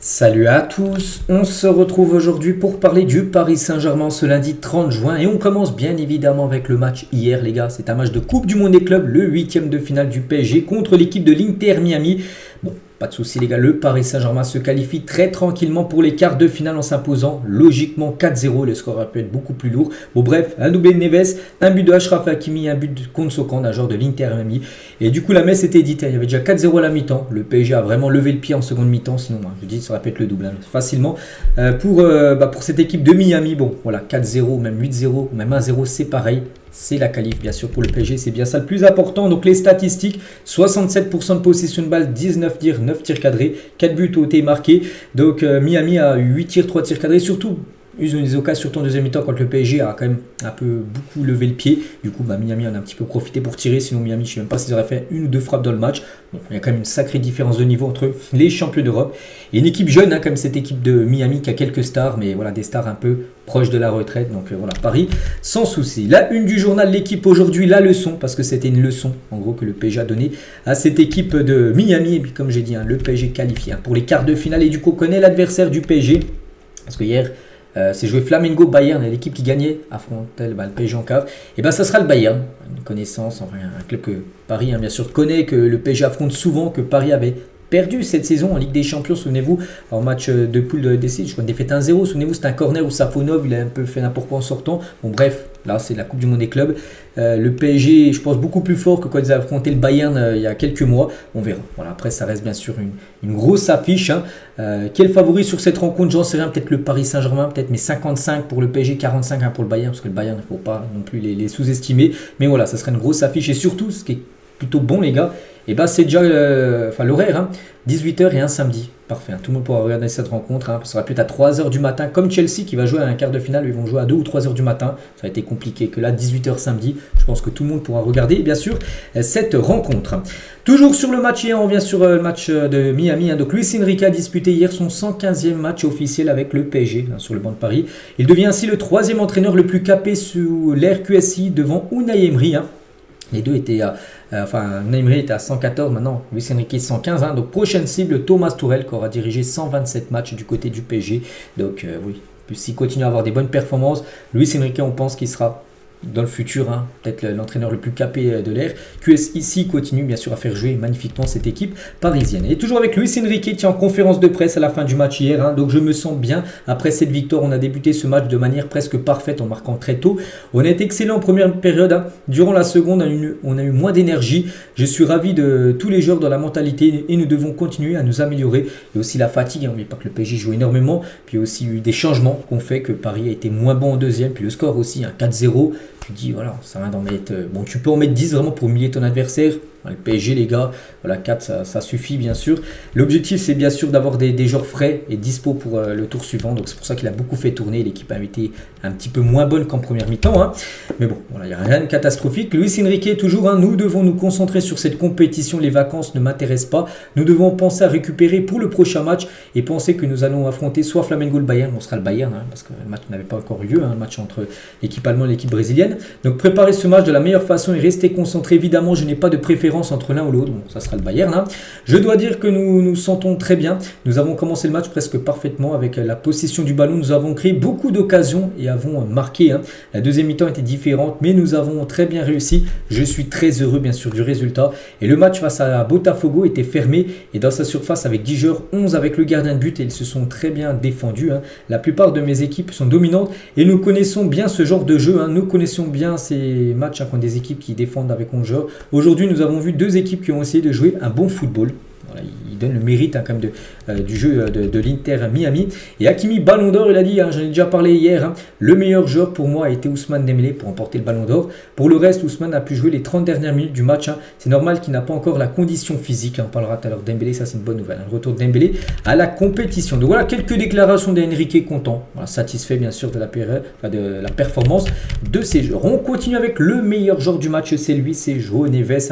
Salut à tous, on se retrouve aujourd'hui pour parler du Paris Saint-Germain ce lundi 30 juin et on commence bien évidemment avec le match hier les gars, c'est un match de Coupe du Monde des clubs, le 8e de finale du PSG contre l'équipe de l'Inter Miami. Bon, pas de souci les gars, le Paris Saint-Germain se qualifie très tranquillement pour les quarts de finale en s'imposant logiquement 4-0, le score aurait pu être beaucoup plus lourd. Bon bref, un doublé de Neves, un but de Achraf Hakimi, un but de Konsokan, un joueur de l'Inter Miami. Et du coup la messe était éditée, il y avait déjà 4-0 à la mi-temps, le PSG a vraiment levé le pied en seconde mi-temps, sinon je dis ça aurait pu être le double facilement. Pour cette équipe de Miami, bon voilà, 4-0, même 8-0, même 1-0 c'est pareil. C'est la qualif bien sûr pour le PSG, c'est bien ça le plus important. Donc les statistiques, 67% de possession de balle, 19 tirs, 9 tirs cadrés, 4 buts ont été marqués. Donc Miami a eu 8 tirs, 3 tirs cadrés, surtout ils ont eu des occasions surtout en deuxième mi-temps quand le PSG a quand même un peu beaucoup levé le pied. Du coup Miami en a un petit peu profité pour tirer, sinon Miami je ne sais même pas s'ils auraient fait une ou deux frappes dans le match. Bon, il y a quand même une sacrée différence de niveau entre les champions d'Europe et une équipe jeune comme cette équipe de Miami qui a quelques stars, mais voilà des stars un peu proches de la retraite. Donc voilà, Paris sans souci. La une du journal L'équipe aujourd'hui, la leçon, parce que c'était une leçon en gros que le PSG a donné à cette équipe de Miami. Et puis comme j'ai dit, le PSG qualifié pour les quarts de finale et du coup on connaît l'adversaire du PSG parce que hier c'est joué Flamengo Bayern et l'équipe qui gagnait affrontait le PSG en quart. Et ben ça sera le Bayern, une connaissance, enfin un club que Paris bien sûr connaît, que le PSG affronte souvent, que Paris avait perdu cette saison en Ligue des Champions, souvenez-vous, en match de poule de décide, je crois une défaite 1-0, souvenez-vous, c'était un corner où Safonov, il a un peu fait n'importe quoi en sortant. Bon bref, là c'est la Coupe du Monde des clubs. Le PSG, je pense, beaucoup plus fort que quand ils avaient affronté le Bayern il y a quelques mois. On verra. Voilà, après, ça reste bien sûr une grosse affiche. Quel favori sur cette rencontre? J'en sais rien. Peut-être le Paris Saint-Germain, peut-être, mais 55 pour le PSG, 45 pour le Bayern, parce que le Bayern, il ne faut pas non plus les sous-estimer. Mais voilà, ça serait une grosse affiche. Et surtout, ce qui est plutôt bon, les gars, et ben c'est déjà l'horaire, 18h et un samedi. Parfait, tout le monde pourra regarder cette rencontre. Ça sera peut-être à 3h du matin, comme Chelsea qui va jouer à un quart de finale. Ils vont jouer à 2 ou 3h du matin. Ça a été compliqué que là, 18h samedi. Je pense que tout le monde pourra regarder, bien sûr, cette rencontre. Toujours sur le match hier, on revient sur le match de Miami. Donc Luis Enrique a disputé hier son 115e match officiel avec le PSG sur le banc de Paris. Il devient ainsi le 3e entraîneur le plus capé sous l'ère QSI devant Unai Emery. Les deux étaient Unai Emery était à 114, maintenant Luis Enrique 115. Donc prochaine cible, Thomas Tuchel qui aura dirigé 127 matchs du côté du PSG. Donc oui, s'il continue à avoir des bonnes performances, Luis Enrique on pense qu'il sera dans le futur, peut-être l'entraîneur le plus capé de l'ère. QSI continue bien sûr à faire jouer magnifiquement cette équipe parisienne. Et toujours avec Luis Enrique qui est en conférence de presse à la fin du match hier. Donc je me sens bien. Après cette victoire, on a débuté ce match de manière presque parfaite en marquant très tôt. On a été excellent en première période. Durant la seconde, on a eu moins d'énergie. Je suis ravi de tous les joueurs dans la mentalité et nous devons continuer à nous améliorer. Et aussi la fatigue, n'oubliez pas que le PSG joue énormément. Puis il y a aussi eu des changements qui ont fait que Paris a été moins bon en deuxième. Puis le score aussi, 4-0. Tu dis, voilà, ça va d'en mettre. Bon, tu peux en mettre 10 vraiment pour humilier ton adversaire. Le PSG, les gars, voilà, 4, ça suffit bien sûr. L'objectif, c'est bien sûr d'avoir des joueurs frais et dispo pour le tour suivant. Donc, c'est pour ça qu'il a beaucoup fait tourner. L'équipe a été un petit peu moins bonne qu'en première mi-temps. Mais bon, voilà, il n'y a rien de catastrophique. Luis Enrique, toujours, nous devons nous concentrer sur cette compétition. Les vacances ne m'intéressent pas. Nous devons penser à récupérer pour le prochain match et penser que nous allons affronter soit Flamengo le Bayern. On sera le Bayern, parce que le match n'avait pas encore eu lieu, le match entre l'équipe allemande et l'équipe brésilienne. Donc, préparer ce match de la meilleure façon et rester concentré. Évidemment, je n'ai pas de préférence entre l'un ou l'autre, bon, ça sera le Bayern. Je dois dire que nous nous sentons très bien. Nous avons commencé le match presque parfaitement avec la possession du ballon. Nous avons créé beaucoup d'occasions et avons marqué. La deuxième mi-temps était différente, mais nous avons très bien réussi. Je suis très heureux bien sûr du résultat. Et le match face à Botafogo était fermé et dans sa surface avec 10 joueurs, 11 avec le gardien de but et ils se sont très bien défendus. La plupart de mes équipes sont dominantes et nous connaissons bien ce genre de jeu. Nous connaissons bien ces matchs contre des équipes qui défendent avec 11 joueurs. Aujourd'hui, nous avons vu deux équipes qui ont essayé de jouer un bon football. Voilà, il donne le mérite quand même du jeu de l'Inter Miami. Et Hakimi, Ballon d'Or, il a dit, j'en ai déjà parlé hier, le meilleur joueur pour moi a été Ousmane Dembélé pour remporter le Ballon d'Or. Pour le reste, Ousmane a pu jouer les 30 dernières minutes du match. C'est normal qu'il n'a pas encore la condition physique. On parlera tout à l'heure de Dembélé, ça c'est une bonne nouvelle. Le retour de Dembélé à la compétition. Donc voilà quelques déclarations d'Enrique content. Voilà, satisfait bien sûr de la performance de ses joueurs. On continue avec le meilleur joueur du match, c'est lui, c'est João Neves.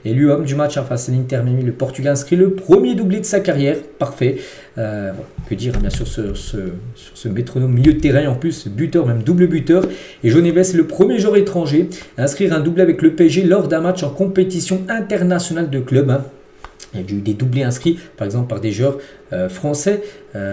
Élu homme du match face à l'Inter Miami, le Portugais inscrit le premier doublé de sa carrière. Parfait. Que dire bien sûr sur ce métronome milieu de terrain, en plus buteur, même double buteur. Et João Neves est le premier joueur étranger à inscrire un doublé avec le PSG lors d'un match en compétition internationale de club. Il y a eu des doublés inscrits, par exemple, par des joueurs français,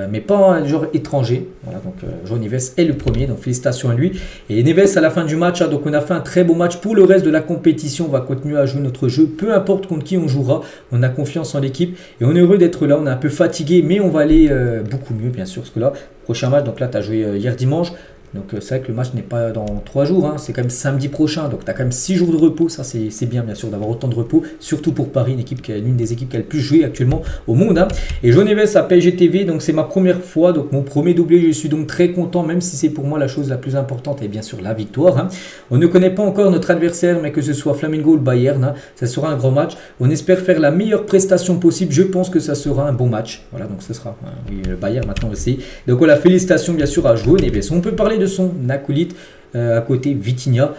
mais pas un joueur étranger. Voilà, donc João Neves est le premier, donc félicitations à lui. Et Neves à la fin du match, donc on a fait un très beau match pour le reste de la compétition. On va continuer à jouer notre jeu, peu importe contre qui on jouera. On a confiance en l'équipe et on est heureux d'être là. On est un peu fatigué, mais on va aller beaucoup mieux, bien sûr, parce que là, prochain match, donc là, tu as joué hier dimanche. Donc c'est vrai que le match n'est pas dans 3 jours, hein, c'est quand même samedi prochain, donc tu as quand même 6 jours de repos, ça c'est bien sûr d'avoir autant de repos, surtout pour Paris, l'une des équipes qui a le plus joué actuellement au monde. Hein. Et João Neves à PSG TV, donc c'est ma première fois, donc mon premier doublé, je suis donc très content, même si c'est pour moi la chose la plus importante, et bien sûr la victoire. Hein. On ne connaît pas encore notre adversaire, mais que ce soit Flamengo ou le Bayern, hein, ça sera un grand match. On espère faire la meilleure prestation possible, je pense que ça sera un bon match. Voilà, donc ce sera oui, le Bayern maintenant aussi. Donc voilà, félicitations bien sûr à João Neves. On peut parler de son acolyte à côté, Vitinha.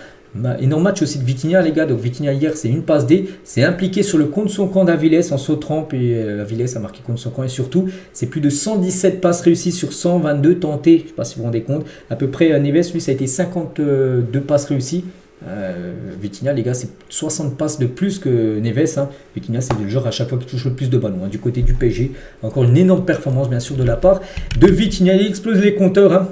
Énorme match aussi de Vitinha, les gars. Donc Vitinha hier, c'est une passe D. C'est impliqué sur le contre son camp d'Avilés en saut-trempe. Et Avilés a marqué contre son camp. Et surtout, c'est plus de 117 passes réussies sur 122 tentées. Je ne sais pas si vous vous rendez compte. À peu près, Neves, lui, ça a été 52 passes réussies. Vitinha, les gars, c'est 60 passes de plus que Neves. Hein. Vitinha, c'est le joueur à chaque fois qui touche le plus de ballons. Hein. Du côté du PSG, encore une énorme performance, bien sûr, de la part de Vitinha. Il explose les compteurs. Hein.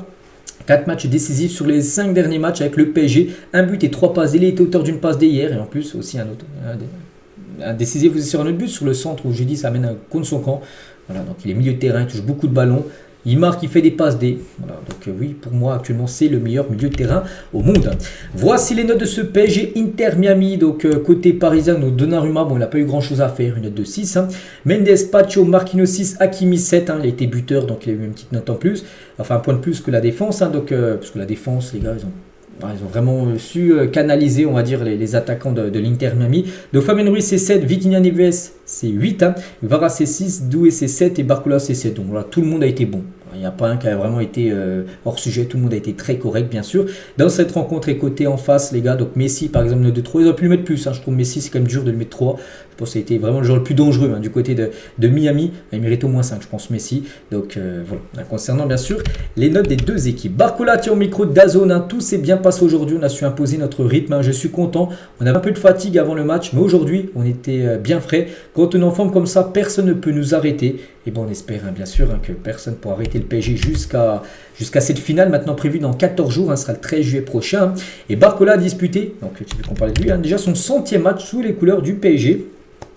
4 matchs décisifs sur les 5 derniers matchs avec le PSG. Un but et 3 passes. Il était auteur d'une passe d'hier. Et en plus, aussi un décisif aussi sur un autre but sur le centre où j'ai dit ça amène contre son camp. Voilà, donc il est milieu de terrain, il touche beaucoup de ballons. Il marque, il fait des passes D. Voilà, donc oui, pour moi, actuellement, c'est le meilleur milieu de terrain au monde. Voici les notes de ce PSG Inter Miami. Donc, côté parisien, donc Donnarumma, bon, il n'a pas eu grand-chose à faire. Une note de 6. Hein. Mendes, Pacho, Marquinhos 6, Hakimi 7. Hein. Il a été buteur, donc il a eu une petite note en plus. Enfin, un point de plus que la défense. Hein, donc, parce que la défense, les gars, ils ont vraiment su canaliser, on va dire, les attaquants de l'Inter Miami. Donc Fabien Ruiz c'est 7, Vitinha Neves c'est 8, hein. Vara c'est 6, Doué c'est 7 et Barcola c'est 7. Donc voilà, tout le monde a été bon. Il n'y a pas un qui a vraiment été hors sujet, tout le monde a été très correct bien sûr. Dans cette rencontre et côté en face les gars, donc Messi par exemple note de 3, ils auraient pu le mettre plus, hein. Je trouve Messi c'est quand même dur de le mettre 3. Je pense que ça a été vraiment le joueur le plus dangereux hein, du côté de Miami, il mérite au moins 5 je pense Messi. Donc voilà, concernant bien sûr les notes des deux équipes. Barcola tient au micro de DAZN, hein. Tout s'est bien passé aujourd'hui, on a su imposer notre rythme, hein. Je suis content, on avait un peu de fatigue avant le match, mais aujourd'hui on était bien frais. Quand on est en forme comme ça, personne ne peut nous arrêter. Et bon, on espère hein, bien sûr hein, que personne ne pourra arrêter le PSG jusqu'à cette finale maintenant prévue dans 14 jours, hein, ce sera le 13 juillet prochain. Et Barcola a disputé, donc tu veux qu'on parle de lui, hein, déjà son 100e match sous les couleurs du PSG.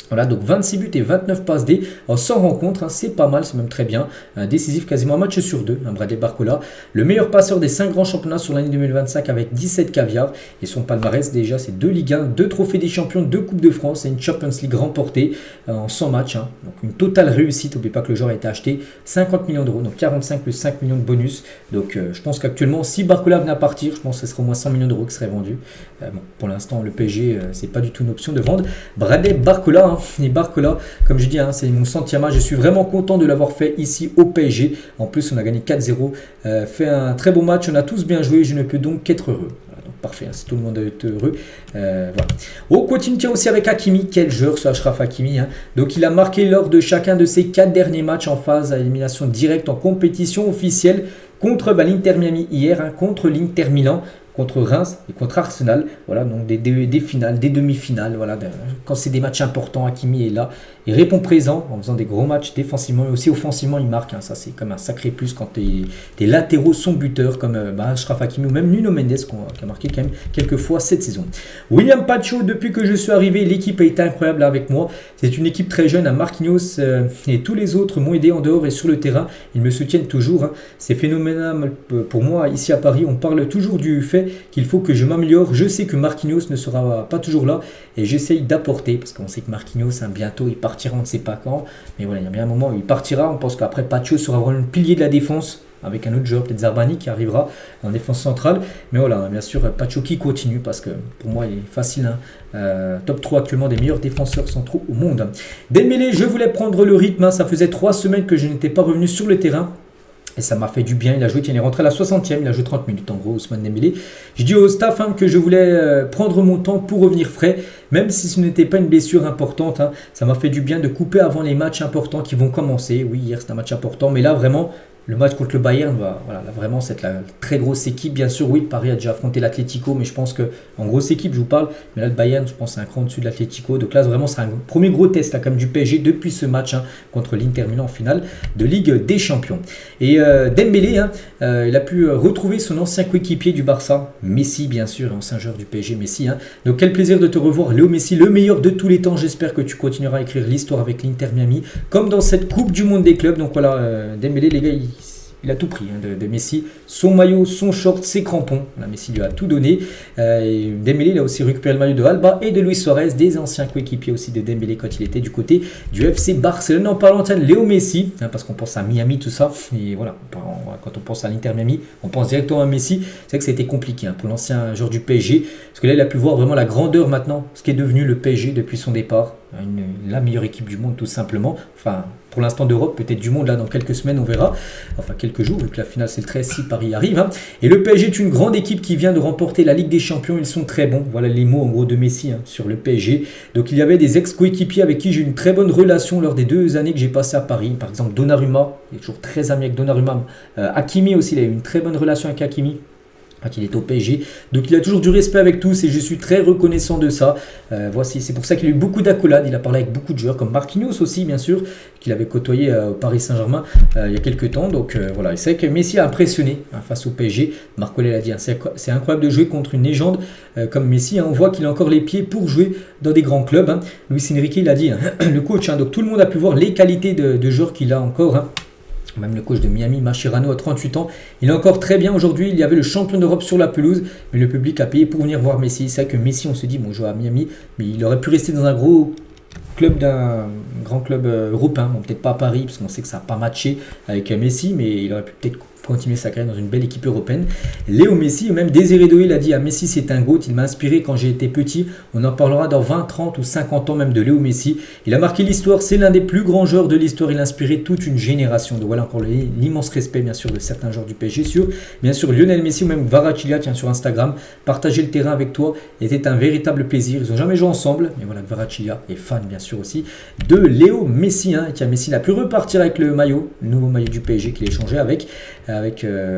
Voilà, donc 26 buts et 29 passes D en 100 rencontres, hein, c'est pas mal, c'est même très bien. Décisif quasiment un match sur 2, hein, Bradley Barcola. Le meilleur passeur des 5 grands championnats sur l'année 2025 avec 17 caviars. Et son palmarès déjà, c'est 2 Ligue 1, 2 trophées des champions, 2 Coupes de France et une Champions League remportée en 100 matchs. Hein. Donc une totale réussite, n'oubliez pas que le joueur a été acheté 50 millions d'euros, donc 45 plus 5 millions de bonus. Donc je pense qu'actuellement, si Barcola venait à partir, je pense que ce serait au moins 100 millions d'euros qui seraient vendus. Bon, pour l'instant, le PSG, c'est pas du tout une option de vendre Bradley Barcola. Hein. Et Barcola, comme je dis, hein, c'est mon 100e match. Je suis vraiment content de l'avoir fait ici au PSG. En plus, on a gagné 4-0. Fait un très beau match. On a tous bien joué. Je ne peux donc qu'être heureux. Voilà, donc parfait. Hein, si tout le monde est heureux. Voilà. On continue aussi avec Hakimi. Quel joueur ce Achraf Hakimi. Hein. Donc, il a marqué lors de chacun de ses 4 derniers matchs en phase à élimination directe en compétition officielle contre l'Inter Miami hier, hein, contre l'Inter Milan, contre Reims et contre Arsenal. Voilà, donc des finales, des demi-finales. Voilà, quand c'est des matchs importants, Hakimi est là. Il répond présent en faisant des gros matchs défensivement, mais aussi offensivement, il marque. Hein, ça, c'est comme un sacré plus quand tes latéraux sont buteurs, comme Achraf Hakimi ou même Nuno Mendes, qui a marqué quand même quelques fois cette saison. William Pacho, depuis que je suis arrivé, l'équipe a été incroyable là, avec moi. C'est une équipe très jeune. Marquinhos et tous les autres m'ont aidé en dehors et sur le terrain. Ils me soutiennent toujours. Hein. C'est phénoménal pour moi. Ici à Paris, on parle toujours du fait qu'il faut que je m'améliore. Je sais que Marquinhos ne sera pas toujours là et j'essaye d'apporter, parce qu'on sait que Marquinhos, hein, bientôt, il partira, on ne sait pas quand. Mais voilà, il y a bien un moment où il partira. On pense qu'après, Pacho sera vraiment le pilier de la défense avec un autre joueur, peut-être Zarbani, qui arrivera en défense centrale. Mais voilà, bien sûr, Pacho qui continue, parce que pour moi, il est facile. Hein. Top 3 actuellement des meilleurs défenseurs centraux au monde. Dembélé, je voulais prendre le rythme. Hein. Ça faisait 3 semaines que je n'étais pas revenu sur le terrain. Et ça m'a fait du bien, il a joué, il est rentré à la 60e, il a joué 30 minutes en gros, Ousmane Dembélé. Je dis au staff hein, que je voulais prendre mon temps pour revenir frais, même si ce n'était pas une blessure importante. Hein, ça m'a fait du bien de couper avant les matchs importants qui vont commencer. Oui, hier c'était un match important, mais là vraiment, le match contre le Bayern va vraiment c'est la très grosse équipe. Bien sûr, oui, Paris a déjà affronté l'Atlético, mais je pense que en grosse équipe, je vous parle. Mais là, le Bayern, je pense, c'est un cran au-dessus de l'Atlético. Donc là, vraiment, c'est un premier gros test là, comme du PSG depuis ce match contre l'Inter Milan en finale de Ligue des Champions. Et Dembélé, il a pu retrouver son ancien coéquipier du Barça, Messi, bien sûr, ancien joueur du PSG, Messi. Donc quel plaisir de te revoir, Léo Messi, le meilleur de tous les temps. J'espère que tu continueras à écrire l'histoire avec l'Inter Miami, comme dans cette Coupe du Monde des clubs. Donc voilà, Dembélé, les gars, il a tout pris de Messi, son maillot, son short, ses crampons. Là, Messi lui a tout donné. Et Dembélé, il a aussi récupéré le maillot de Alba et de Luis Suarez, des anciens coéquipiers aussi de Dembélé quand il était du côté du FC Barcelone. En parlant de Léo Messi, parce qu'on pense à Miami, tout ça. Et voilà, quand on pense à l'Inter Miami, on pense directement à Messi. C'est vrai que ça a été compliqué pour l'ancien joueur du PSG. Parce que là, il a pu voir vraiment la grandeur maintenant, ce qui est devenu le PSG depuis son départ. La meilleure équipe du monde, tout simplement. Enfin, pour l'instant d'Europe, peut-être du monde là dans quelques semaines, on verra. Enfin, quelques jours, vu que la finale c'est le 13 si Paris arrive. Et le PSG est une grande équipe qui vient de remporter la Ligue des Champions. Ils sont très bons. Voilà les mots en gros de Messi sur le PSG. Donc il y avait des ex-coéquipiers avec qui j'ai eu une très bonne relation lors des 2 années que j'ai passées à Paris. Par exemple, Donnarumma, il est toujours très ami avec Donnarumma. Hakimi aussi, il a eu une très bonne relation avec Hakimi quand il est au PSG. Donc il a toujours du respect avec tous et je suis très reconnaissant de ça. Voici, c'est pour ça qu'il a eu beaucoup d'accolades. Il a parlé avec beaucoup de joueurs comme Marquinhos aussi, bien sûr, qu'il avait côtoyé au Paris Saint-Germain il y a quelques temps. Donc voilà, c'est vrai que Messi a impressionné face au PSG. Marc Ollet l'a dit, c'est incroyable de jouer contre une légende comme Messi. On voit qu'il a encore les pieds pour jouer dans des grands clubs. Luis Enrique l'a dit, le coach. Donc tout le monde a pu voir les qualités de joueur qu'il a encore. Même le coach de Miami, Mascherano, à 38 ans, il est encore très bien aujourd'hui. Il y avait le champion d'Europe sur la pelouse, mais le public a payé pour venir voir Messi. C'est vrai que Messi, on se dit, bon, il joue à Miami, mais il aurait pu rester dans un gros club, d'un grand club européen. Bon, peut-être pas à Paris, parce qu'on sait que ça n'a pas matché avec Messi, mais il aurait pu peut-être continuer sa carrière dans une belle équipe européenne. Léo Messi, même Désiré Doué, il a dit à Messi, c'est un GOAT, il m'a inspiré quand j'ai été petit. On en parlera dans 20, 30 ou 50 ans même de Léo Messi. Il a marqué l'histoire, c'est l'un des plus grands joueurs de l'histoire, il a inspiré toute une génération. Donc voilà encore l'immense respect bien sûr de certains joueurs du PSG, bien sûr Lionel Messi ou même Kvaratskhelia, tiens, sur Instagram, partager le terrain avec toi était un véritable plaisir. Ils n'ont jamais joué ensemble, mais voilà, Kvaratskhelia est fan bien sûr aussi de Léo Messi. Tiens, Messi n'a pu repartir avec le maillot, le nouveau maillot du PSG qu'il a échangé avec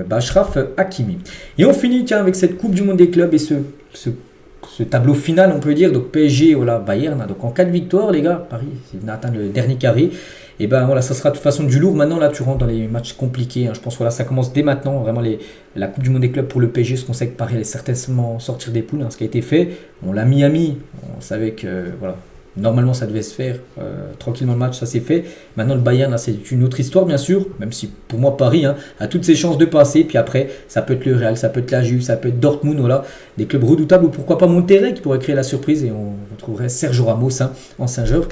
Achraf Hakimi. Et on finit avec cette Coupe du Monde des clubs et ce tableau final, on peut dire. Donc PSG, voilà, Bayern. Donc en cas de victoire, les gars, Paris vient d'atteindre le dernier carré. Et ben voilà, ça sera de toute façon du lourd. Maintenant, là, tu rentres dans les matchs compliqués. Je pense voilà, ça commence dès maintenant. Vraiment, la Coupe du Monde des clubs pour le PSG, ce qu'on sait que Paris allait certainement sortir des poules. Ce qui a été fait. On l'a Miami. On savait que voilà. Normalement, ça devait se faire tranquillement le match, ça s'est fait. Maintenant, le Bayern, là, c'est une autre histoire, bien sûr. Même si, pour moi, Paris a toutes ses chances de passer. Puis après, ça peut être le Real, ça peut être la Juve, ça peut être Dortmund, voilà. Des clubs redoutables ou pourquoi pas Monterrey qui pourrait créer la surprise. Et on retrouverait Sergio Ramos, ancien joueur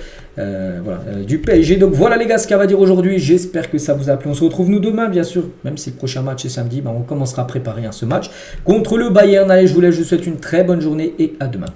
du PSG. Donc voilà, les gars, ce qu'on va dire aujourd'hui. J'espère que ça vous a plu. On se retrouve nous demain, bien sûr. Même si le prochain match est samedi, on commencera à préparer ce match contre le Bayern. Allez, je vous laisse, je vous souhaite une très bonne journée et à demain.